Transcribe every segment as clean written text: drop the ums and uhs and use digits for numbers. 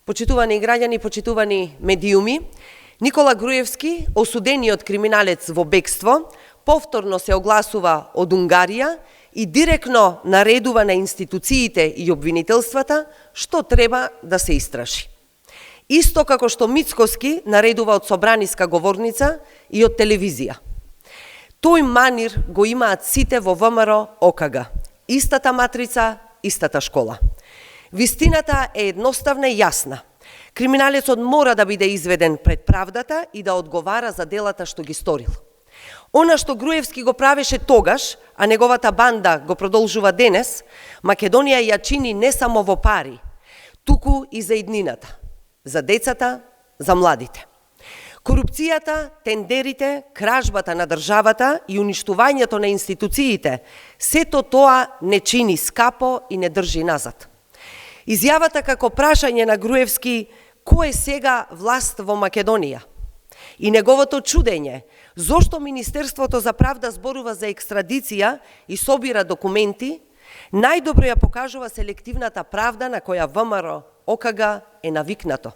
Почитувани граѓани, почитувани медиуми, Никола Груевски, осудениот криминалец во бегство, повторно се огласува од Унгарија и директно наредува на институциите и обвинителствата што треба да се истражи. Исто како што Мицкоски наредува од собраниска говорница и од телевизија. Тој манир го имаат сите во ВМРО ОКГ. Истата матрица, истата школа. Вистината е едноставна и јасна. Криминалецот мора да биде изведен пред правдата и да одговара за делата што ги сторил. Она што Груевски го правеше тогаш, а неговата банда го продолжува денес, Македонија ја чини не само во пари, туку и за иднината, за децата, за младите. Корупцијата, тендерите, кражбата на државата и уништувањето на институциите, сето тоа не чини скапо и не држи назад. Изјавата како прашање на Груевски кој е сега власт во Македонија и неговото чудење зошто Министерството за правда зборува за екстрадиција и собира документи, најдобро ја покажува селективната правда на која ВМРО ОКГ е навикнато.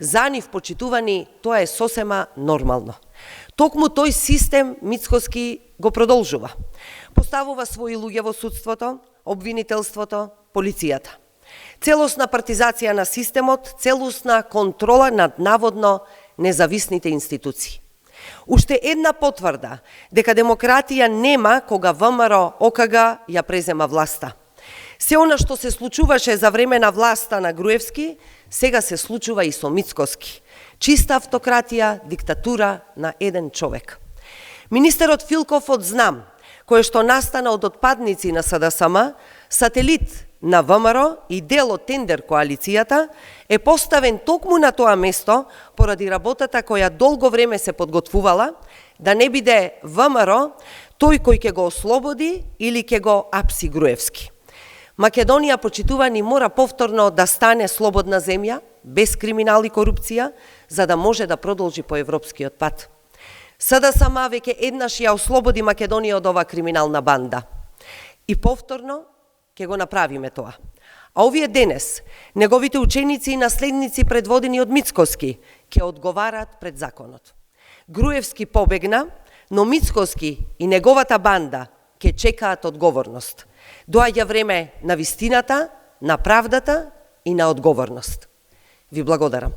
За нив, почитувани, тоа е сосема нормално. Токму тој систем Мицкоски го продолжува. Поставува своји луѓе во судството, обвинителството, полицијата. Целосна партизација на системот, целосна контрола над наводно независните институции. Уште една потврда дека демократија нема кога ВМРО ОКГ ја презема власта. Се она што се случуваше за време на власта на Груевски, сега се случува и со Мицкоски. Чиста автократија, диктатура на еден човек. Министерот Филков од Знам, кој што настана од отпадници на СДСМ, сателит на ВМРО и дел од тендер коалицијата, е поставен токму на тоа место поради работата која долго време се подготвувала, да не биде ВМРО тој кој ќе го ослободи или ќе го апси Груевски. Македонија, почитувани, мора повторно да стане слободна земја, без криминал и корупција, за да може да продолжи по европскиот пат. СДСМ веќе еднаш ја ослободи Македонија од ова криминална банда. И повторно ќе го направиме тоа. А овие денес, неговите ученици и наследници предводени од Мицкоски, ќе одговарат пред законот. Груевски побегна, но Мицкоски и неговата банда ќе чекаат одговорност. Доаѓа време на вистината, на правдата и на одговорност. Ви благодарам.